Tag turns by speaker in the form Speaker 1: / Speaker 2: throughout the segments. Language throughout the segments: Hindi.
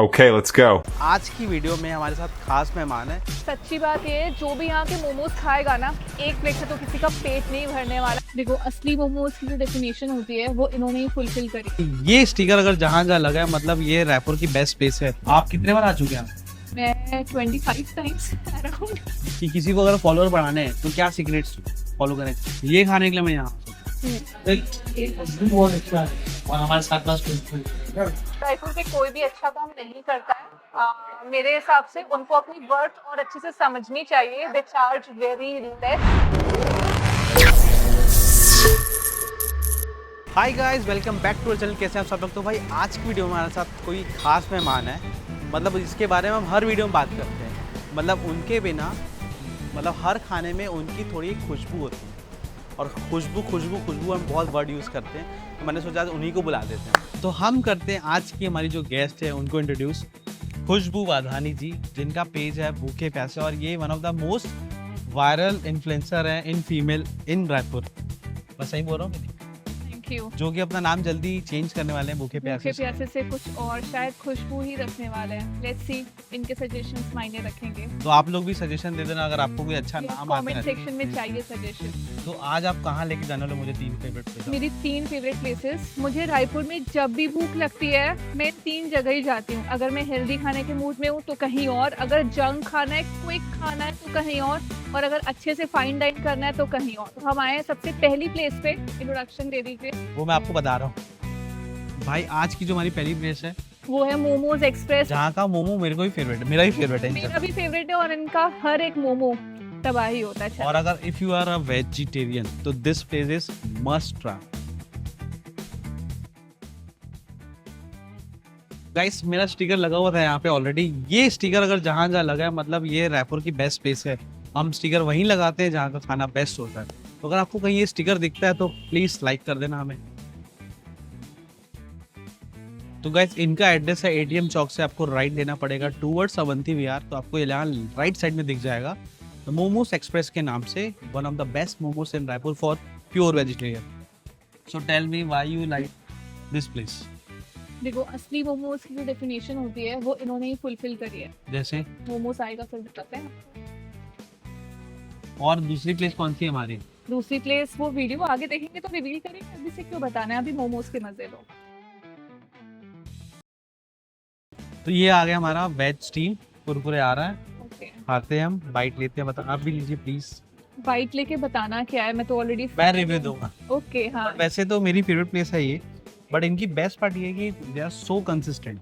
Speaker 1: Okay, let's go.
Speaker 2: आज की वीडियो में हमारे साथ खास मेहमान है।
Speaker 3: सच्ची बात ये है, जो भी यहाँ के मोमोज खाएगा ना, एक प्लेट से तो किसी का पेट नहीं भरने वाला। देखो, असली मोमोज की जो डेफिनेशन होती है वो इन्होंने ही फुलफिल करी।
Speaker 2: ये स्टिकर अगर जहाँ जहाँ लगा है, मतलब ये रायपुर की बेस्ट प्लेस है। आप कितने बार आ चुके हैं?
Speaker 3: मैं 25 टाइम्स अराउंड।
Speaker 2: कि किसी को अगर फॉलोअर बढ़ाने हैं तो क्या सीक्रेट्स फॉलो करें? ये खाने के लिए मैं यहाँ बहुत अच्छा है और हमारे साथ
Speaker 3: रायपुर पे कोई भी अच्छा काम नहीं करता है। मेरे हिसाब से उनको अपनी वर्थ और अच्छे से समझनी चाहिए। They charge very less.
Speaker 2: Hi guys, welcome back to channel. कैसे हैं आप सब लोग? तो भाई आज की वीडियो में हमारे साथ कोई खास मेहमान है, मतलब इसके बारे में हम हर वीडियो में बात करते हैं। मतलब उनके बिना, मतलब हर खाने में उनकी थोड़ी खुशबू होती है और खुशबू हम बहुत वर्ड यूज़ करते हैं, तो मैंने सोचा आज उन्हीं को बुला देते हैं। तो हम करते हैं आज की हमारी जो गेस्ट है उनको इंट्रोड्यूस। खुशबू वाधानी जी, जिनका पेज है भूखे प्यासे, और ये one of the most viral influencer है इन फीमेल इन रायपुर। बस सही बोल रहा हूँ?
Speaker 3: Thank you.
Speaker 2: जो कि अपना नाम जल्दी चेंज करने वाले हैं भूखे प्यासे
Speaker 3: से कुछ और शायद खुशबू ही रखने वाले हैं। लेट्स सी, इनके सजेशंस मायने रखेंगे।
Speaker 2: तो आप लोग भी सजेशन दे देना अगर आपको कोई अच्छा नाम आता
Speaker 3: कमेंट
Speaker 2: है।
Speaker 3: सेक्शन में चाहिए सजेशन।
Speaker 2: तो आज आप कहाँ लेके जाने वाले? मुझे 3 फेवरेट प्लेस।
Speaker 3: मेरी 3 फेवरेट प्लेसेस। मुझे रायपुर में जब भी भूख लगती है मैं 3 जगह ही जाती हूँ। अगर मैं हेल्दी खाने के मूड में हूँ तो कहीं और, अगर जंक खाना है, क्विक खाना है तो कहीं और अगर अच्छे से फाइन डाइन करना है तो कहीं और। तो हम आए हैं सबसे पहली प्लेस पे। इंट्रोडक्शन दे दीजिए।
Speaker 2: वो मैं आपको बता रहा हूँ भाई। आज की जो हमारी पहली प्लेस है
Speaker 3: वो है मोमोज एक्सप्रेस,
Speaker 2: जहाँ का मोमो मेरे को भी फेवरेट है। मेरा भी फेवरेट है
Speaker 3: मेरा भी फेवरेट है और इनका हर एक मोमो तबाही होता है।
Speaker 2: और अगर if you are a vegetarian तो this place is must try. Guys, मेरा स्टिकर लगा हुआ था यहाँ पे ऑलरेडी। ये स्टिकर अगर जहाँ जहाँ लगा है, मतलब ये रायपुर की बेस्ट प्लेस है। हम स्टिकर वहीं लगाते हैं जहाँ का खाना बेस्ट होता है। तो अगर आपको कहीं ये स्टिकर दिखता है तो प्लीज लाइक कर देना हमें। तो गाइस, इनका एड्रेस है एटीएम चौक से आपको राइट लेना पड़ेगा टूवर्ड्स अवंती विहार। तो आपको यहाँ राइट साइड में दिख जाएगा मोमोज एक्सप्रेस के नाम से। One of the best momos in Raipur for pure vegetarian. So tell me why you like this place.
Speaker 3: देखो, असली मोमोज की जो डेफिनेशन होती है वो इन्होंने ही फुलफिल करी है।
Speaker 2: जैसे
Speaker 3: मोमोज आएगा फिर बताते हैं।
Speaker 2: और दूसरी प्लेस कौन सी है हमारी?
Speaker 3: दूसरी प्लेस वो वीडियो आगे देखेंगे तो रिवील करेंगे। अभी से क्यों बताना है, अभी मोमोज के मजे लो।
Speaker 2: तो ये आ गया हमारा वेज स्टीम कुरकुरे आ रहा है।
Speaker 3: ओके,
Speaker 2: खाते हैं हम, बाइट लेते हैं। बता, आप भी लीजिए प्लीज।
Speaker 3: बाइट लेके बताना क्या है, मैं तो ऑलरेडी
Speaker 2: मैं रिव्यू दूंगा।
Speaker 3: ओके। हाँ,
Speaker 2: वैसे तो मेरी फेवरेट प्लेस है ये, बट इनकी बेस्ट पार्ट ये है कि दे आर सो कंसिस्टेंट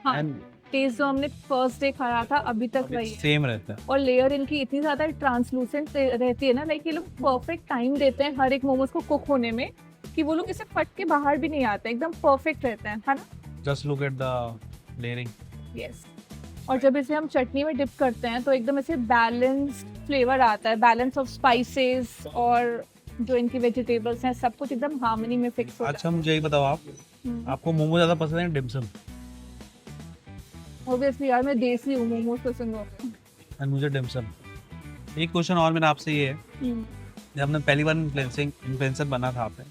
Speaker 3: हाँ।
Speaker 2: एंड
Speaker 3: टेस्ट जो हमने फर्स्ट डे खाया था अभी तक वही है।
Speaker 2: सेम रहता है।
Speaker 3: और लेयर इनकी इतनी ज्यादा ट्रांसलूसेंट रहती है ना, लाइक ये लोग परफेक्ट टाइम देते हैं हर एक मोमोज को कुक होने में, कि वो लोग इसे फट के बाहर भी नहीं आते, एकदम परफेक्ट रहते हैं, है ना?
Speaker 2: Just look at the layering.
Speaker 3: Yes. और जब इसे हम चटनी में डिप करते हैं तो एकदम ऐसे बैलेंस्ड फ्लेवर आता है, बैलेंस ऑफ स्पाइसेस और जो इनकी वेजिटेबल्स हैं, सब कुछ एकदम हार्मनी में फिक्स हो
Speaker 2: अच्छा, मुझे एक बताओ, आपको मोमो ज्यादा पसंद है डिमसम?
Speaker 3: ऑब्वियसली यार, मैं देसी हूँ, मोमोज पसंद होते हैं।
Speaker 2: एंड मुझे डिमसम। एक क्वेश्चन और मेरा आपसे ये है, जब हमने पहली बार इन्फ्लुएंसर बना था, आपने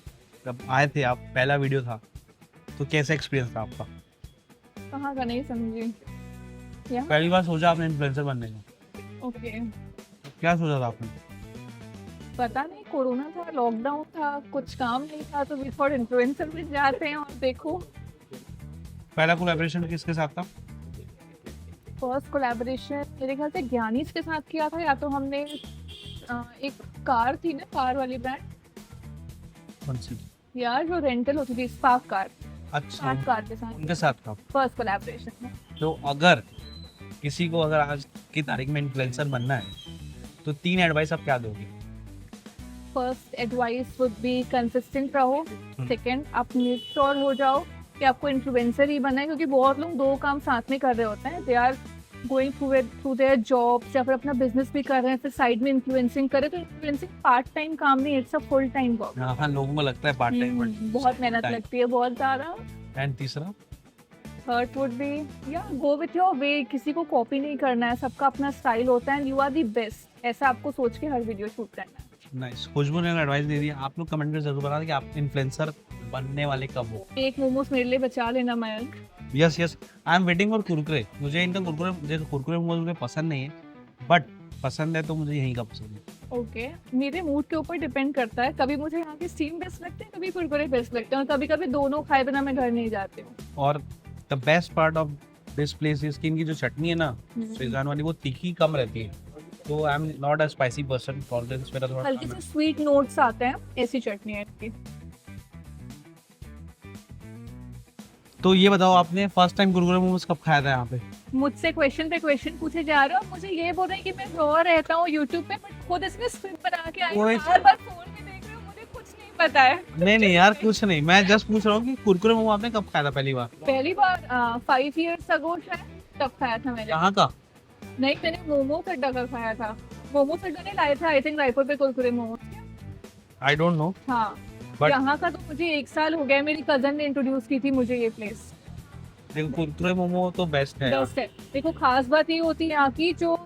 Speaker 2: जब आए थे आप, पहला वीडियो था, तो कैसा एक्सपीरियंस था आपका?
Speaker 3: कहाँ का नहीं समझी? क्या?
Speaker 2: पहली बार सोचा आपने इन्फ्लुएंसर बनने का?
Speaker 3: ओके।
Speaker 2: क्या सोचा था आपने?
Speaker 3: पता नहीं, कोरोना था, लॉकडाउन था, कुछ काम नहीं था, तो वी थॉट इन्फ्लुएंसर में जाते हैं और देखो।
Speaker 2: पहला कोलैबोरेशन किसके साथ था?
Speaker 3: फर्स्ट कोलैबोरेशन मेरे ख्याल से ज्ञानीज के साथ किया था, या तो हमने एक कार थी ना, कार वाली ब्रांड
Speaker 2: कौन सी?
Speaker 3: यार जो रेंटल होती थी, स्पार्क कार।
Speaker 2: अच्छा,
Speaker 3: स्पार्क कार के साथ
Speaker 2: उनके साथ था।
Speaker 3: फर्स्ट कोलैबोरेशन में।
Speaker 2: तो अगर किसी को अगर आज की तारीख में इन्फ्लुएंसर बनना है तो 3 एडवाइस आप क्या दोगे?
Speaker 3: First advice would be consistent रहो। सेकंड, आप मेक श्योर हो जाओ कि आपको इन्फ्लुएंसर ही बनना है, क्योंकि बहुत लोग 2 काम साथ में कर रहे होते हैं। They are going through their jobs या फिर अपना बिजनेस भी कर रहे हैं, फिर साइड में इन्फ्लुएंसिंग करे। तो इन्फ्लुएंसिंग पार्ट टाइम काम नहीं, it's a full time work.
Speaker 2: हाँ, लोगों को लगता है पार्ट टाइम,
Speaker 3: बहुत मेहनत लगती है, बहुत ज़्यादा।
Speaker 2: एंड तीसरा?
Speaker 3: थर्ड वुड बी या गो विथ योर वे। किसी को कॉपी नहीं करना है, सबका अपना स्टाइल होता है and you are the best, ऐसा आपको सोच के हर वीडियो शूट करना है।
Speaker 2: नाइस। खुशबू ने एडवाइस दे दी। आप लोग कमेंट में जरूर बताना कि आप इन्फ्लुएंसर बनने वाले कब हो।
Speaker 3: एक मोमोज मेरे लिए बचा लेना Mayank.
Speaker 2: Yes yes, I am waiting for Kurkure. मुझे इनका कुरकुरे मुझे पसंद नहीं है, बट पसंद है तो मुझे यहीं का पसंद है।
Speaker 3: ओके, मेरे मूड के ऊपर डिपेंड करता है। कभी मुझे यहाँ के स्टीम बेस्ट लगते हैं, कभी कुरकुरे बेस्ट लगते हैं, और कभी कभी दोनों खाए बिना मैं घर नहीं जाती हूँ।
Speaker 2: और the best part of this place is कि इनकी जो चटनी है ना शेजवान वाली, वो तीखी कम रहती है, तो I am not a spicy person, tolerance मेरा थोड़ा
Speaker 3: हल्के
Speaker 2: कम है।
Speaker 3: से स्वीट नोट्स आते हैं, ऐसी चटनी है इसकी।
Speaker 2: तो ये बताओ, आपने फर्स्ट टाइम कुरकुरे मोमोज कब खाया था यहाँ पे?
Speaker 3: मुझसे क्वेश्चन पे क्वेश्चन पूछे जा रहे हो, मुझे ये बोल रहे हैं कि मैं रॉ रहता हूँ यूट्यूब पे, बट खुद इसमें स्क्रिप्ट बना के आई हूँ,
Speaker 2: कोई-
Speaker 3: बार बार फोन में देख रहे हो, मुझे कुछ नहीं पता है।
Speaker 2: नहीं नहीं यार, कुछ नहीं, मैं जस्ट पूछ रहा हूँ कि कुरकुरे मोमो आपने कब खाया था पहली बार?
Speaker 3: पहली बार 5 years ago शायद, तब खाया था मैंने।
Speaker 2: यहाँ का?
Speaker 3: नहीं, मैंने मोमो अड्डा का खाया था। मोमो अड्डा ने लाए थे आई थिंक रायपुर पे Kurkure momo.
Speaker 2: I don't know,
Speaker 3: हाँ,
Speaker 2: बट
Speaker 3: यहाँ का तो मुझे 1 साल हो गया, मेरी कजन ने इंट्रोड्यूस की थी मुझे ये प्लेस।
Speaker 2: देखो कुरकुरे मोमो तो बेस्ट है यार।
Speaker 3: बेस्ट है। देखो खास बात ये होती है यहाँ की, जो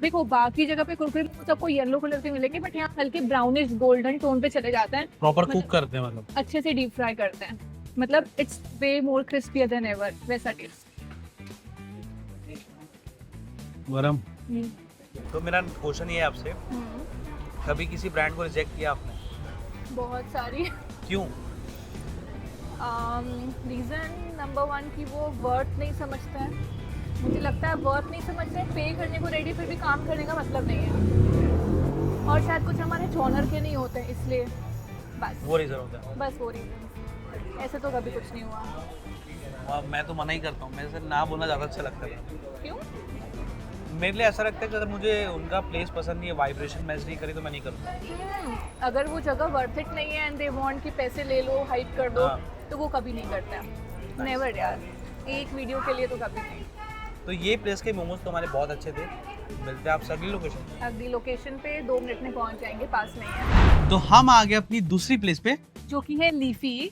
Speaker 3: देखो बाकी जगह पे कुरकुरे मोमोज आपको येलो कलर के मिलेंगे, बट यहाँ हल्के ब्राउनिश गोल्डन टोन पे चले जाते हैं,
Speaker 2: प्रॉपर
Speaker 3: मतलब-
Speaker 2: कुक करते हैं मतलब।
Speaker 3: अच्छे से डीप फ्राई करते हैं, मतलब it's way more crispier than ever, वैसा टेस्ट।
Speaker 2: गरम। तो मेरा क्वेश्चन ये है आपसे, कभी किसी ब्रांड को रिजेक्ट किया आपने?
Speaker 3: बहुत सारी।
Speaker 2: क्यों?
Speaker 3: रीज़न नंबर 1 कि वो वर्थ नहीं समझते हैं। मुझे लगता है वर्थ नहीं समझते हैं, पे करने को रेडी, फिर भी काम करने का मतलब नहीं है, और शायद कुछ हमारे जॉनर के नहीं होते हैं, इसलिए बस
Speaker 2: वो रीजन होता है।
Speaker 3: बस वो रीज़न। ऐसे तो कभी कुछ नहीं हुआ।
Speaker 2: अब मैं तो मना ही करता हूँ, मेरे से ना बोलना ज़्यादा अच्छा लगता है।
Speaker 3: क्यों?
Speaker 2: मेरे लिए ऐसा लगता है कि अगर मुझे उनका प्लेस पसंद नहीं है, वाइब्रेशन मैच नहीं करी, तो मैं नहीं करूँगा।
Speaker 3: अगर वो जगह वर्थ इट नहीं है एंड दे वांट कि पैसे ले लो, हाइप कर दो,
Speaker 2: हाँ।
Speaker 3: तो वो कभी नहीं करता। नेवर यार, एक वीडियो के लिए तो कभी नहीं।
Speaker 2: तो ये प्लेस के मोमोज तो हमारे बहुत अच्छे थे। मिलते हैं आपसे अगली लोकेशन।
Speaker 3: अगली लोकेशन पे 2 मिनट में पहुंच जाएंगे, पास में ही है।
Speaker 2: तो हम आ गए अपनी दूसरी प्लेस पे,
Speaker 3: जो कि है लीफी।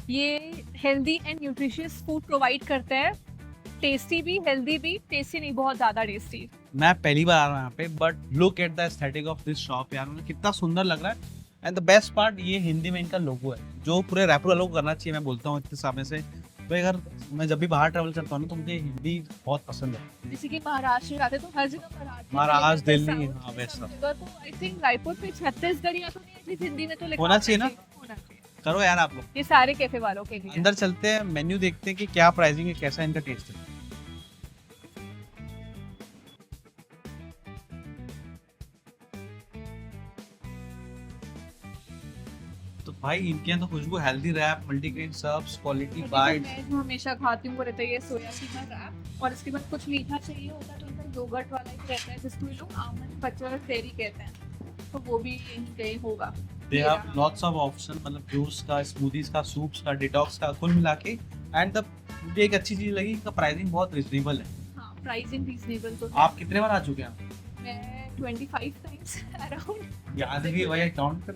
Speaker 3: ये healthy and nutritious food provide करते हैं, टेस्टी भी, हेल्दी भी। टेस्टी नहीं, बहुत ज़्यादा टेस्टी।
Speaker 2: मैं पहली बार आ रहा हूँ यहाँ पे, but look at the aesthetic of this shop यार, मुझे कितना सुंदर लग रहा है। एंड द बेस्ट पार्ट, ये हिंदी में इनका लोगो है, जो पूरे रायपुर लोगो करना चाहिए, मैं बोलता हूँ इतने समय से। तो अगर मैं जब भी बाहर ट्रैवल करता हूँ ना, तो मुझे हिंदी बहुत पसंद है।
Speaker 3: जैसे कि महाराष्ट्र जाते तो हर जगह
Speaker 2: महाराष्ट्र, दिल्ली,
Speaker 3: South
Speaker 2: हाँ,
Speaker 3: में
Speaker 2: वैसा।
Speaker 3: सब जगह, तो आई थिंक रायपुर पे छत्तीसगढ़ या तो नहीं, एटलीस्ट हिंदी में तो लिखा
Speaker 2: होना चाहिए ना?
Speaker 3: होना चाहिए।
Speaker 2: करो यार आप लोग।
Speaker 3: ये सारे कैफे वालों के लिए।
Speaker 2: अंदर चलते हैं, मेन्यू देखते हैं कि क्या प्राइसिंग है, कैसा इनका टेस्ट है। तो भाई इनके यहाँ तो खुशबू, healthy wrap, multigrain serves, quality bites.
Speaker 3: मैं जो हमेशा खाती हूँ वो रहता है ये सोयाबीन का रैप, और इसके बाद कुछ मीठा चाहिए होता है तो इनका योगर्ट वाला ही रहता है, जिसको ये लोग आमंड बटर डेयरी कहते हैं, तो वो भी यहीं कहीं होगा।
Speaker 2: They have lots of option, मतलब जूस का, स्मूदीज का, सूप्स का, डिटॉक्स का, कुल मिला के। एंड द मुझे एक अच्छी चीज लगी, इनका प्राइसिंग बहुत रिजनेबल है।
Speaker 3: हाँ, प्राइसिंग रीजनेबल तो है।
Speaker 2: आप कितने बार आ चुके हैं?
Speaker 3: मैं 25 टाइम्स अराउंड,
Speaker 2: याद है कि भैया काउंट कर।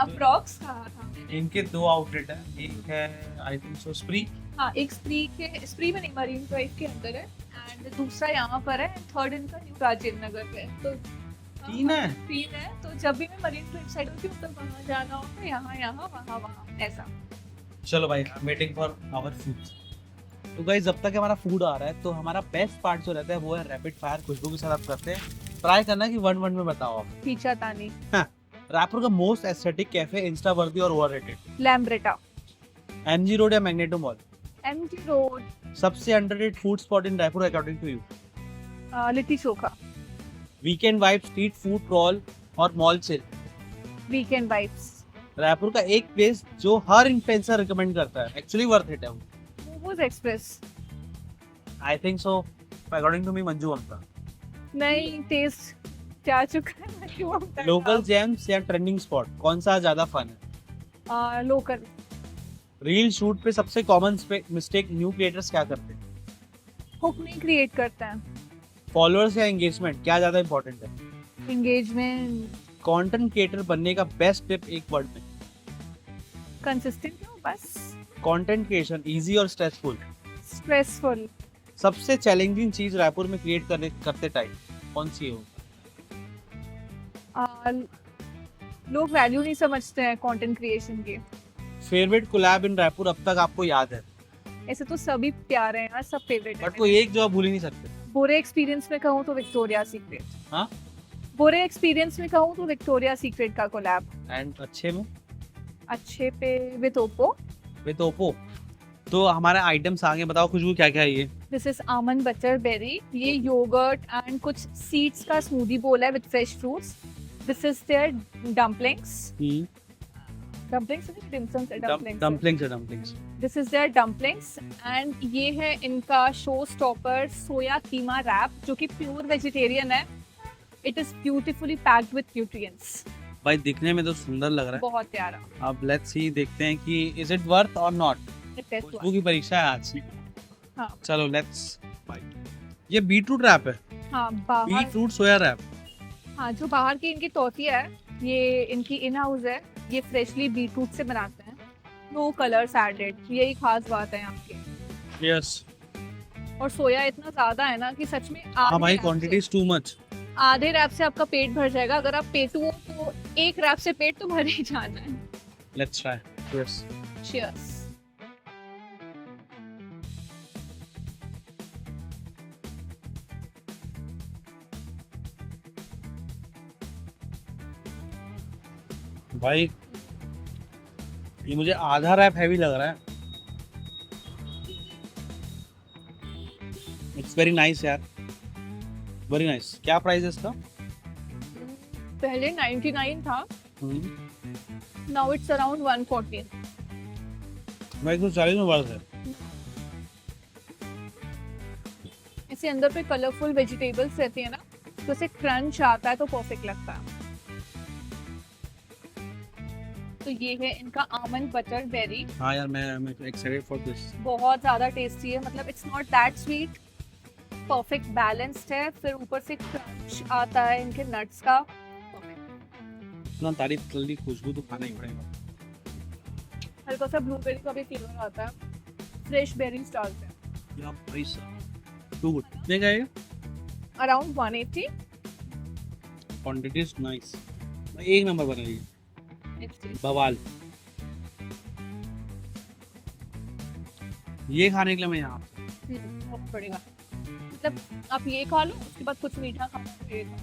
Speaker 3: अप्रॉक्स कहा था।
Speaker 2: इनके 2 आउटलेट है, एक है आई थिंक सो स्प्री।
Speaker 3: हाँ, एक स्प्री में नहीं, मरीन ड्राइव के अंदर है, एंड दूसरा यहाँ पर है, थर्ड इनका न्यू राजेंद्र नगर पे है। तो
Speaker 2: 3 है।
Speaker 3: 3 है, तो जब भी मैं मरीन ड्राइव साइड होती हूँ तो वहाँ जाना होता है, यहाँ वहाँ ऐसा।
Speaker 2: चलो भाई, वेटिंग फॉर आवर फूड। तो गाइस, जब तक हमारा फूड आ रहा है, तो हमारा बेस्ट पार्ट जो रहता है वो है रैपिड फायर। खुशबू के साथ आप करते हैं, ट्राई करना कि 1 में बताओ आप।
Speaker 3: पीछा तानी,
Speaker 2: रायपुर का most aesthetic cafe, insta worthy और ओवररेटेड।
Speaker 3: लैम्ब्रेटा,
Speaker 2: एमजी रोड या मैग्नेटो मॉल?
Speaker 3: एमजी रोड,
Speaker 2: सबसे underrated food spot in Raipur according to you?
Speaker 3: Litti chokha,
Speaker 2: weekend vibe, street food crawl और mall chill.
Speaker 3: Weekend vibes,
Speaker 2: Raipur का एक प्लेस जो हर इन्फ्लुएंसर रिकमेंड करता है, एक्चुअली वर्थ इट है वो।
Speaker 3: Momos express.
Speaker 2: I think so, according to me Manju Amata.
Speaker 3: नहीं, टेस्ट जा चुका है क्यों होता है?
Speaker 2: लोकल जेम्स या ट्रेंडिंग स्पॉट, कौन सा ज्यादा फन है?
Speaker 3: लोकल।
Speaker 2: रील शूट पे सबसे कॉमन मिस्टेक न्यू क्रिएटर्स क्या करते हैं?
Speaker 3: हुक नहीं क्रिएट करते हैं।
Speaker 2: फॉलोअर्स या एंगेजमेंट, क्या ज्यादा इंपॉर्टेंट है?
Speaker 3: एंगेजमेंट।
Speaker 2: कंटेंट क्रिएटर बनने का बेस्ट टिप एक वर्ड में?
Speaker 3: कंसिस्टेंट हो बस।
Speaker 2: कंटेंट क्रिएशन इजी और स्ट्रेसफुल?
Speaker 3: स्ट्रेसफुल।
Speaker 2: सबसे चैलेंजिंग चीज रायपुर में क्रिएट करते टाइम कौन सी हो?
Speaker 3: लोग वैल्यू नहीं समझते हैं कंटेंट क्रिएशन की।
Speaker 2: फेवरेट कोलैब इन रायपुर अब तक आपको याद है?
Speaker 3: ऐसे तो सभी प्यारे हैं यार, सब फेवरेट है।
Speaker 2: बट कोई एक जो आप भूल ही नहीं सकते।
Speaker 3: बुरे एक्सपीरियंस में कहूँ तो विक्टोरिया सीक्रेट।
Speaker 2: हाँ?
Speaker 3: बुरे एक्सपीरियंस में कहूँ तो विक्टोरिया सीक्रेट का कोलैब।
Speaker 2: एंड अच्छे में
Speaker 3: अच्छे पे विद ओप्पो।
Speaker 2: With Oppo. तो हमारे आइटम्स आगे बताओ खुशबू क्या क्या है ये?
Speaker 3: This is almond butter berry, ये योगर्ट एंड कुछ सीड्स का स्मूदी बोल है with fresh fruits. This is their dumplings. Dumplings
Speaker 2: dumplings है dumplings.
Speaker 3: This is their dumplings and ये है इनका show stopper soya keema wrap जो कि प्योर वेजिटेरियन है। It is beautifully packed with nutrients.
Speaker 2: भाई दिखने में तो सुंदर लग रहा है।
Speaker 3: बहुत प्यारा।
Speaker 2: अब लेट्स सी, देखते हैं कि इज इट वर्थ और नॉट। खुशबू की परीक्षा है आज।
Speaker 3: हाँ।
Speaker 2: चलो लेट्स बाइट। ये बीटरूट रैप है।
Speaker 3: हाँ, बाहर।
Speaker 2: बीटरूट सोया रैप।
Speaker 3: हाँ, जो बाहर की इनकी तोतिया है ये इनकी इन हाउस है। ये फ्रेशली बीटरूट से बनाते हैं, नो कलर्स एडेड। यही खास बात है यहाँ की।
Speaker 2: यस।
Speaker 3: और सोया इतना ज्यादा है ना कि सच में
Speaker 2: हाँ भाई, क्वांटिटी इज टू मच।
Speaker 3: आधे रैप से आपका पेट भर जाएगा। अगर आप पेटू हो तो एक रैप से पेट तो भर ही जाना है।
Speaker 2: Let's try. यस।
Speaker 3: Cheers.
Speaker 2: भाई ये मुझे आधा रैप हैवी लग रहा है। इट्स वेरी नाइस यार, वेरी नाइस। क्या प्राइस है इसका?
Speaker 3: पहले 99 था, नाउ इट्स अराउंड 140।
Speaker 2: भाई 140 में वर्थ है।
Speaker 3: इसके अंदर पे कलरफुल वेजिटेबल्स रहती है ना, तो उसे क्रंच आता है तो परफेक्ट लगता है। तो ये है इनका आमंड बटर बेरी।
Speaker 2: हाँ यार, मैं एक्साइटेड फॉर दिस।
Speaker 3: बहुत ज्यादा टेस्टी है, मतलब it's not that sweet, perfect balanced है। फिर ऊपर से क्रंच आता है इनके नट्स का।
Speaker 2: इतना तारीफ कर ली खुशबू, तो खाना ही पड़ेगा।
Speaker 3: हल्का सा ब्लूबेरी का भी फ्लेवर आता है, फ्रेश बेरीज डालते हैं।
Speaker 2: या भाई साहब, टू गुड। कितने का है?
Speaker 3: अराउंड 180।
Speaker 2: Quantity is nice. एक नंबर बनाइए, बवाल। ये खाने के लिए मैं यहाँ
Speaker 3: बहुत बढ़िया। मतलब आप ये खा लो, उसके बाद कुछ मीठा खाना तो ये खाओ।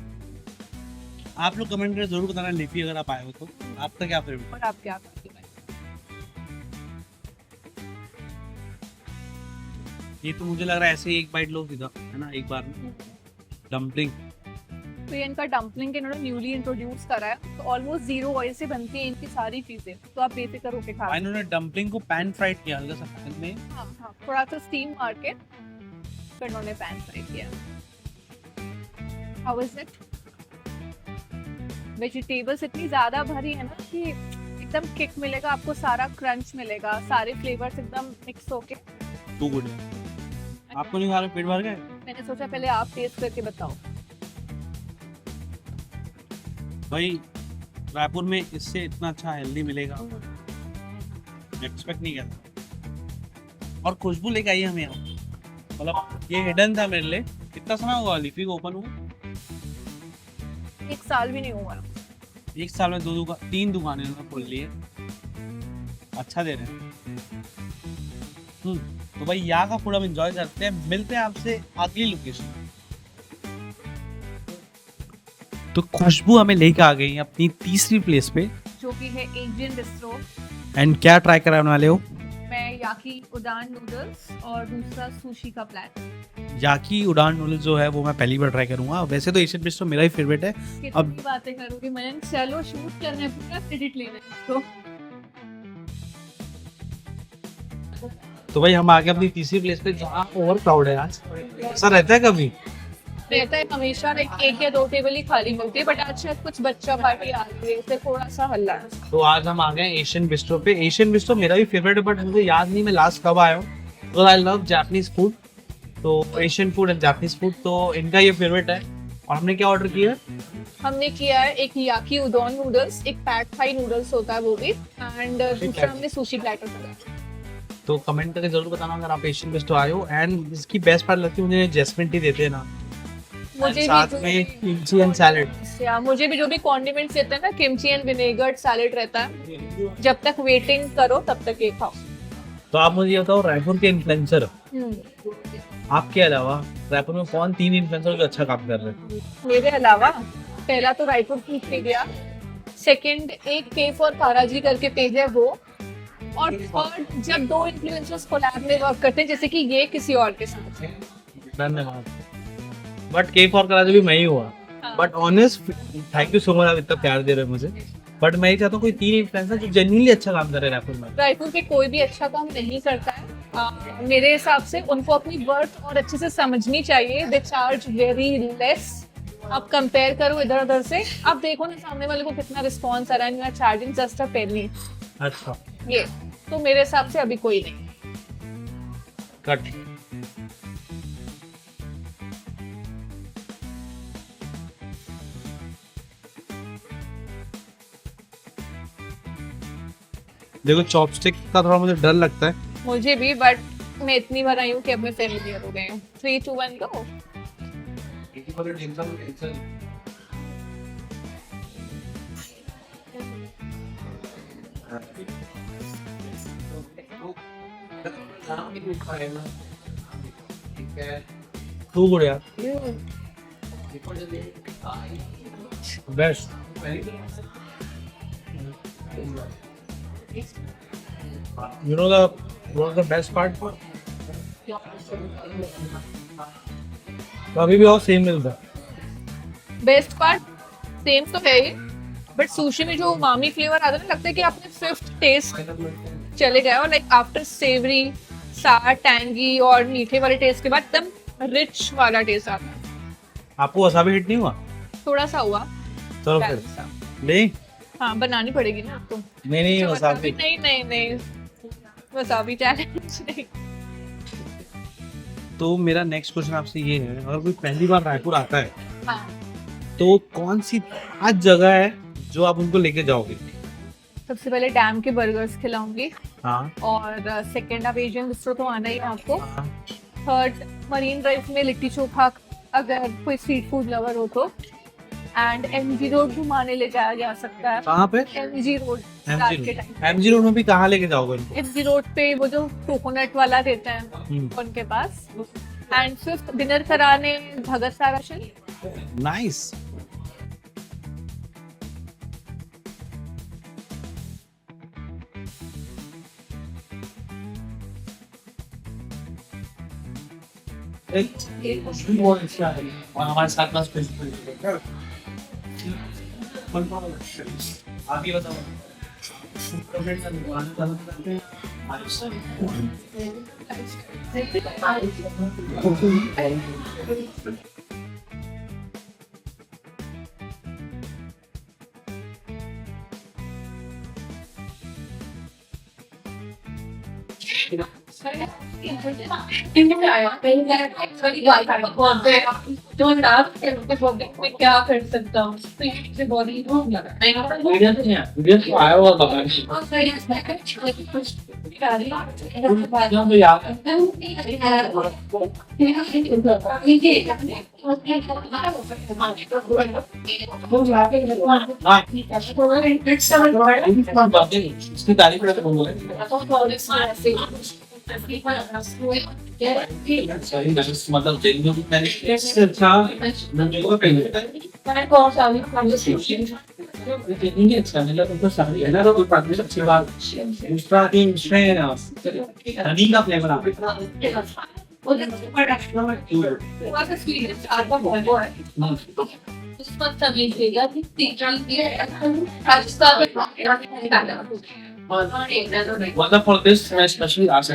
Speaker 2: आप लोग कमेंट करके जरूर बताना लिपि, अगर आप आए हो तो आपका क्या फेवरेट?
Speaker 3: और आप क्या खाते हैं?
Speaker 2: ये तो मुझे लग रहा है ऐसे ही एक बाइट लो सीधा, है ना, एक बार में। डम्पलिंग।
Speaker 3: तो ये इनका डम्पलिंग इन्होंने न्यूली इंट्रोड्यूस करा है, तो ऑलमोस्ट जीरो ऑयल से बनती है इनकी सारी चीजें, तो आप बेफिक्र होके खा सकते हैं।
Speaker 2: इन्होंने डम्पलिंग को पैन फ्राइड किया हल्का सा पैन में।
Speaker 3: हाँ, थोड़ा सा स्टीम मार के फिर इन्होंने पैन फ्राई किया। How is it? वेजिटेबल्स इतनी ज्यादा भरी है ना कि एकदम किक मिलेगा आपको, सारा क्रंच मिलेगा, सारे फ्लेवर्स एकदम मिक्स होके।
Speaker 2: टू गुड है। आपको नहीं खा रहे, पेट भर गए?
Speaker 3: मैंने सोचा पहले आप टेस्ट करके बताओ।
Speaker 2: भाई रायपुर में इससे इतना अच्छा हेल्दी मिलेगा एक्सपेक्ट नहीं करता। और खुशबू लेके आई हमें यहाँ, मतलब ये हिडन था मेरे लिए। कितना समय हुआ लिपि को ओपन हुआ?
Speaker 3: 1 साल भी नहीं हुआ।
Speaker 2: 1 साल में 3 दुकानें उन्होंने खोल ली है। अच्छा दे रहे हैं। तो भाई यहाँ का फूड हम एंजॉय करते हैं। मिलते हैं आपसे अगली लोकेशन। तो खुशबू हमें लेके आ गई अपनी तीसरी प्लेस पे,
Speaker 3: जो कि है एशियन बिस्ट्रो।
Speaker 2: एंड क्या ट्राई कराने वाले हो?
Speaker 3: मैं याकी उडान नूडल्स और दूसरा सुशी का प्लेट।
Speaker 2: याकी उड़ान नूडल्स जो है वो मैं पहली बार ट्राई करूंगा। वैसे तो एशियन बिस्ट्रो मेरा ही फेवरेट है।
Speaker 3: अब बातें करोगे मयंक, चलो शूट करना है, पूरा क्रेडिट लेना है इसको।
Speaker 2: तो भाई हम आ गए अपनी तीसरी प्लेस पे, जहाँ ओवर क्राउड है आज। ऐसा रहता है कभी?
Speaker 3: रहता है हमेशा, एक या 2 टेबल ही खाली मिलती है, बट आज शायद कुछ बच्चा पार्टी आ रही है, इससे थोड़ा सा हल्ला है।
Speaker 2: तो आज हम आ गए एशियन बिस्ट्रो पे। एशियन बिस्ट्रो मेरा भी फेवरेट है, बट मुझे याद नहीं मैं लास्ट कब आया हूँ। Because I love Japanese food, तो Asian food and Japanese food, तो इनका ये फेवरेट है। और हमने क्या ऑर्डर किया है?
Speaker 3: हमने किया है एक याकी उडोन नूडल्स, एक पैड थाई नूडल्स होता है वो भी, एंड दूसरा हमने सुशी प्लेटर करा है।
Speaker 2: तो कमेंट करके जरूर बताना अगर आप एशियन बिस्ट्रो आए हो। एंड इसकी बेस्ट पार्ट लगती है मुझे जैस्मिन टी देते हैं ना,
Speaker 3: मुझे
Speaker 2: साथ में किमची एंड सैलेड।
Speaker 3: मुझे भी जो भी कॉन्डिमेंट्स देते हैं ना, किमची एंड विनेगर सैलेड रहता है। जब तक वेटिंग करो तब तक ये खाओ।
Speaker 1: तो आप मुझे ये बताओ, रायपुर के इन्फ्लुएंसर आपके अलावा रायपुर में कौन 3 इन्फ्लुएंसर जो अच्छा काम कर रहे हैं?
Speaker 3: मेरे अलावा पहला तो रायपुर फूड पीडिया, सेकंड एक के फॉर काराजी करके पेज है वो, और थर्ड जब 2 इन्फ्लुएंसर्स कोलैब में वर्क करते हैं जैसे कि ये किसी और के साथ है।
Speaker 1: धन्यवाद। बट के फॉर करा भी मैं ही हुआ। But honest thank you so much, आप इतना प्यार दे रहे हो मुझे। बट मैं ये चाहता हूँ कोई 3 इन्फ्लुएंसर जो जेन्युइनली अच्छा काम कर रहे हैं रायपुर में।
Speaker 3: रायपुर के कोई भी अच्छा काम नहीं करता है। मेरे हिसाब से उनको अपनी वर्थ और अच्छे से समझनी चाहिए। They charge very less. आप कंपेयर करो इधर उधर से, आप देखो ना सामने वाले को कितना रिस्पॉन्स आ रहा है, you are charging just a penny.
Speaker 1: अच्छा,
Speaker 3: ये तो मेरे हिसाब से अभी कोई नहीं।
Speaker 1: कट। देखो चॉपस्टिक का थोड़ा मुझे डर लगता है।
Speaker 3: मुझे भी, बट मैं इतनी बार आई हूँ कि अब मैं फेमिलियर हो गई हूँ। 3, 2, 1 गो।
Speaker 1: टू गुड यार, best. You know what the best part? अभी भी और सेम मिलता है।
Speaker 3: बेस्ट पार्ट सेम तो है ही, बट सुशी में जो उमामी फ्लेवर आता है ना, लगता है कि आपने 5th टेस्ट चले गए और लाइक आफ्टर सेवरी, सार, टैंगी और मीठे वाले टेस्ट के बाद एकदम रिच वाला टेस्ट आता है।
Speaker 1: आपको वसाबी हिट नहीं हुआ?
Speaker 3: थोड़ा सा हुआ।
Speaker 1: चलो फिर नहीं,
Speaker 3: हाँ बनानी पड़ेगी ना आपको।
Speaker 1: नहीं वसाबी
Speaker 3: नहीं नहीं नहीं, वसाबी चैलेंज नहीं।
Speaker 1: तो मेरा नेक्स्ट क्वेश्चन आपसे ये है, अगर कोई पहली बार रायपुर आता है
Speaker 3: हाँ।
Speaker 1: तो कौन सी 5 जगह है जो आप उनको लेके जाओगे?
Speaker 3: सबसे पहले डैम के बर्गर्स खिलाऊंगी,
Speaker 1: हाँ,
Speaker 3: और सेकंड आप एशियन बिस्ट्रो तो आना ही है आपको।
Speaker 1: हाँ।
Speaker 3: थर्ड मरीन ड्राइव में लिट्टी चोखा, अगर कोई स्ट्रीट फूड लवर हो तो। एंड एमजी रोड घुमाने ले जाया जा सकता है।
Speaker 1: कहाँ पे?
Speaker 3: MG road.
Speaker 1: एमजी रोड में भी कहाँ लेके जाओगे इनको?
Speaker 3: एमजी रोड पे वो जो कोकोनट वाला देते हैं उनके पास। एंड फिफ्थ डिनर कराने भगत साराशन।
Speaker 1: नाइस। हमारे साथ आगे बताओ।
Speaker 3: क्या कर सकता हूँ
Speaker 1: आया हुआ बता। इसकी तारीफ करते बोलो। मतलब अच्छा सारी है ना, तो अच्छी बात। दूसरा हनी का flavour Whether for this especially asked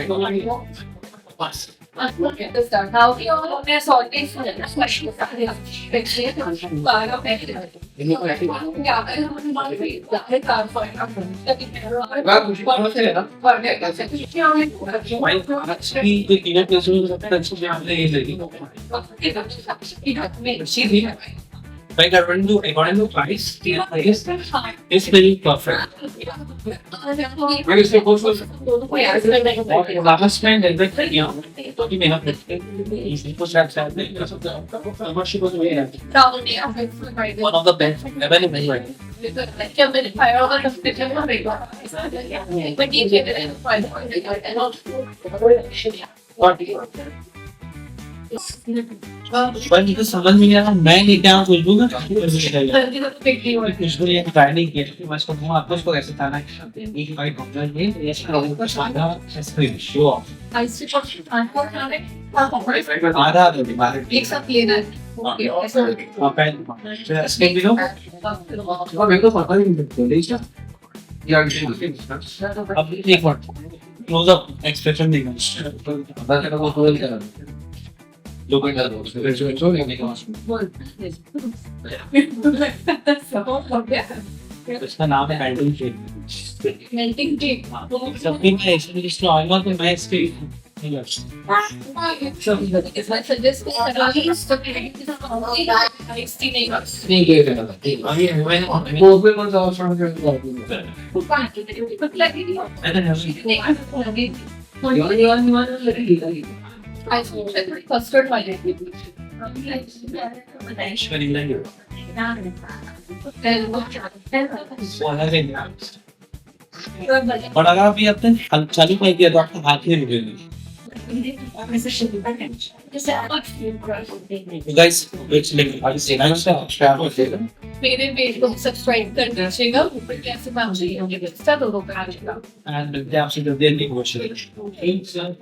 Speaker 1: Like according to price, is very perfect. Where is the cost of last time and the तो भी मेहनत करते हैं कुछ रैप्स आते हैं membership was way one of the best available right पर मुझे समझ में नहीं आ रहा मैं लेके आऊँ खुशबू का खुशबू ये ट्राई नहीं किया मैं इसको दूंगा आपको इसको कैसे खाना है एक बाइट होगा ये ऐसा होगा सादा आइसक्रीम शो ऑफ आधा दे
Speaker 3: एक साथ लेना है
Speaker 1: आइसक्रीम भी लो मेरे को पता नहीं अब एक मिनट क्लोज अप एक्सप्रेशन देगा इसका नाम है मेल्टिंग केक
Speaker 3: मेल्टिंग केक
Speaker 1: जब भी मैं इसमें आऊंगा तो मैं इसके
Speaker 3: If I suggest custard
Speaker 1: और अगर आप ये अपने चालू नहीं किया तो आपका हाथ ही रुकेगा guys it's like I say
Speaker 3: मेरे पेज को सब्सक्राइब कर दीजिएगा ऊपर कैसे पहुंचे होंगे दोनों का
Speaker 1: and आपसे जल्दी क्वेश्चन